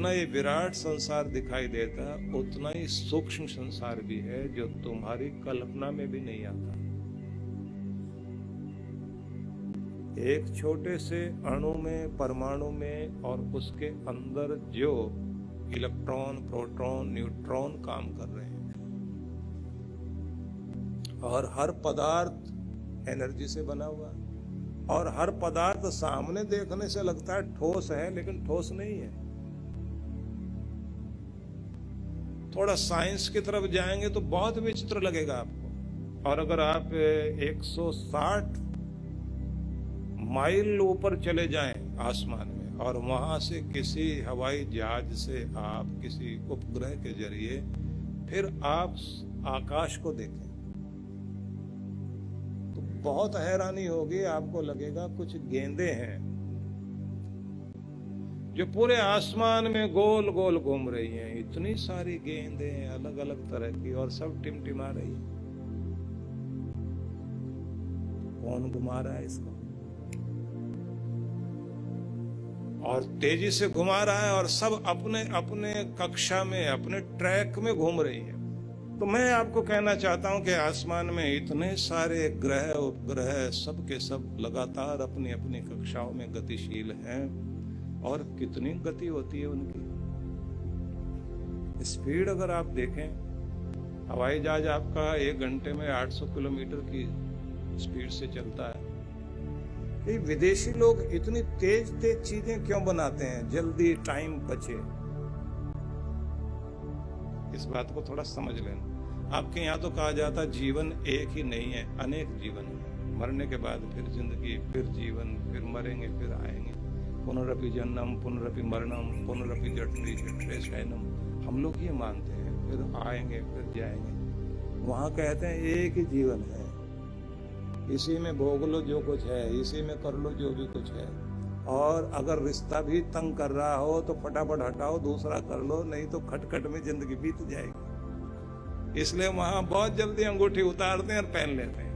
जितना ये विराट संसार दिखाई देता उतना ही सूक्ष्म संसार भी है जो तुम्हारी कल्पना में भी नहीं आता। एक छोटे से अणु में, परमाणु में और उसके अंदर जो इलेक्ट्रॉन, प्रोटॉन, न्यूट्रॉन काम कर रहे हैं, और हर पदार्थ एनर्जी से बना हुआ है, और हर पदार्थ सामने देखने से लगता है ठोस है, लेकिन ठोस नहीं है। थोड़ा साइंस की तरफ जाएंगे तो बहुत विचित्र लगेगा आपको। और अगर आप 160 माइल ऊपर चले जाएं आसमान में, और वहां से किसी हवाई जहाज से आप किसी उपग्रह के जरिए फिर आप आकाश को देखें, तो बहुत हैरानी होगी। आपको लगेगा कुछ गेंदें हैं जो पूरे आसमान में गोल गोल घूम रही हैं। इतनी सारी गेंदें अलग अलग तरह की, और सब टिमटिमा रही है। कौन घुमा रहा है इसको? और तेजी से घुमा रहा है, और सब अपने अपने कक्षा में, अपने ट्रैक में घूम रही है। तो मैं आपको कहना चाहता हूं कि आसमान में इतने सारे ग्रह, उपग्रह, सब के सब लगातार अपनी अपनी कक्षाओं में गतिशील हैं, और कितनी गति होती है उनकी। स्पीड अगर आप देखें, हवाई जहाज आपका 1 घंटे में 800 किलोमीटर की स्पीड से चलता है। ये विदेशी लोग इतनी तेज तेज चीजें क्यों बनाते हैं? जल्दी, टाइम बचे। इस बात को थोड़ा समझ लेना। आपके यहाँ तो कहा जाता जीवन एक ही नहीं है, अनेक जीवन है। मरने के बाद फिर जिंदगी, फिर जीवन, फिर मरेंगे, फिर आएंगे। पुनरपि जन्म, पुनरपि मरणम, पुनरपि जठरी जठरे शयनम। हम लोग ये मानते हैं, फिर आएंगे, फिर जाएंगे। वहां कहते हैं एक ही जीवन है, इसी में भोग लो जो कुछ है, इसी में कर लो जो भी कुछ है। और अगर रिश्ता भी तंग कर रहा हो तो फटाफट हटाओ, दूसरा कर लो, नहीं तो खटखट में जिंदगी बीत जाएगी। इसलिए वहां बहुत जल्दी अंगूठी उतारते हैं और पहन लेते हैं।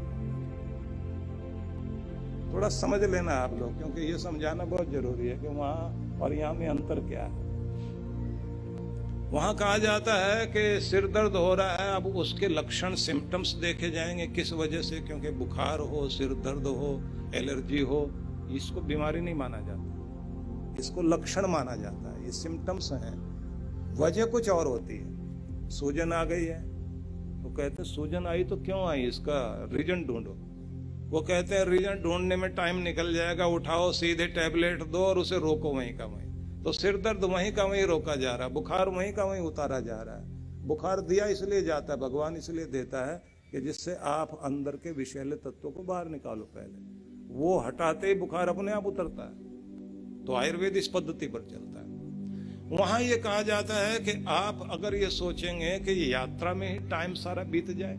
थोड़ा समझ लेना आप लोग, क्योंकि ये समझाना बहुत जरूरी है कि वहां और यहाँ में अंतर क्या है। वहां कहा जाता है कि सिर दर्द हो रहा है, अब उसके लक्षण, सिम्टम्स देखे जाएंगे। किस वजह से? क्योंकि बुखार हो, सिर दर्द हो, एलर्जी हो, इसको बीमारी नहीं माना जाता, इसको लक्षण माना जाता है। ये सिम्टम्स हैं, वजह कुछ और होती है। सूजन आ गई है तो कहते हैं सूजन आई तो क्यों आई, इसका रीजन ढूंढो। वो कहते हैं रीजन ढूंढने में टाइम निकल जाएगा, उठाओ सीधे टैबलेट दो और उसे रोको वहीं का वहीं। तो सिर दर्द वहीं का वहीं रोका जा रहा है, बुखार वहीं का वहीं उतारा जा रहा है। बुखार दिया इसलिए जाता है, भगवान इसलिए देता है कि जिससे आप अंदर के विषैले तत्वों को बाहर निकालो। पहले वो हटाते ही बुखार अपने आप उतरता है। तो आयुर्वेद इस पद्धति पर चलता है। वहां ये कहा जाता है कि आप अगर ये सोचेंगे कि ये यात्रा में ही टाइम सारा बीत जाए,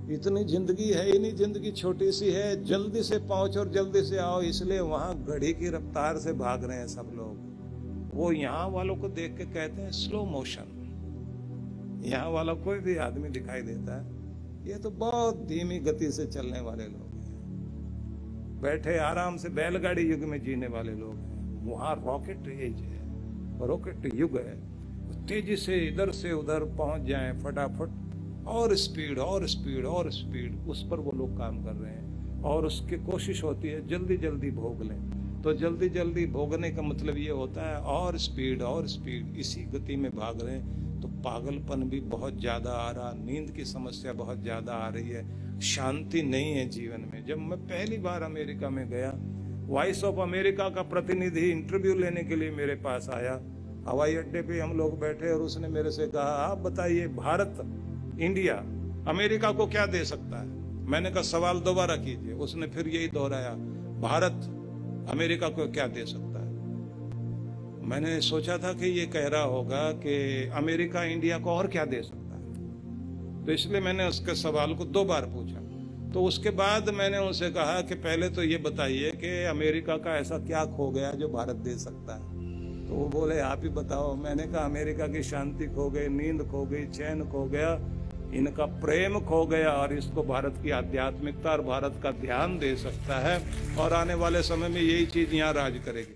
इतनी जिंदगी है ही नहीं, जिंदगी छोटी सी है, जल्दी से पहुंचो और जल्दी से आओ। इसलिए वहां घड़ी की रफ्तार से भाग रहे हैं सब लोग। वो यहाँ वालों को देख के कहते हैं स्लो मोशन। यहाँ वाला कोई भी आदमी दिखाई देता है, ये तो बहुत धीमी गति से चलने वाले लोग हैं, बैठे आराम से बैलगाड़ी युग में जीने वाले लोग हैं। वहां रॉकेट एज है, रॉकेट युग है, तेजी से इधर से उधर पहुंच जाएं फटाफट, और स्पीड और स्पीड और स्पीड, उस पर वो लोग काम कर रहे हैं। और उसकी कोशिश होती है जल्दी जल्दी भोग लें। तो जल्दी जल्दी भोगने का मतलब ये होता है और स्पीड और स्पीड, इसी गति में भाग रहे हैं। तो पागलपन भी बहुत ज्यादा आ रहा, नींद की समस्या बहुत ज्यादा आ रही है, शांति नहीं है जीवन में। जब मैं पहली बार अमेरिका में गया, वॉइस ऑफ अमेरिका का प्रतिनिधि इंटरव्यू लेने के लिए मेरे पास आया। हवाई अड्डे पे हम लोग बैठे और उसने मेरे से कहा, आप बताइए भारत, इंडिया अमेरिका को क्या दे सकता है? मैंने कहा सवाल दोबारा कीजिए। उसने फिर यही दोहराया, भारत अमेरिका को क्या दे सकता है? मैंने सोचा था कि ये कह रहा होगा कि अमेरिका इंडिया को और क्या दे सकता है, तो इसलिए मैंने उसके सवाल को 2 बार पूछा। तो उसके बाद मैंने उनसे कहा कि पहले तो ये बताइए कि अमेरिका का ऐसा क्या खो गया जो भारत दे सकता है। तो वो बोले आप ही बताओ। मैंने कहा अमेरिका की शांति खो गई, नींद खो गई, चैन खो गया, इनका प्रेम खो गया, और इसको भारत की आध्यात्मिकता और भारत का ध्यान दे सकता है। और आने वाले समय में यही चीज यहाँ राज करेगी।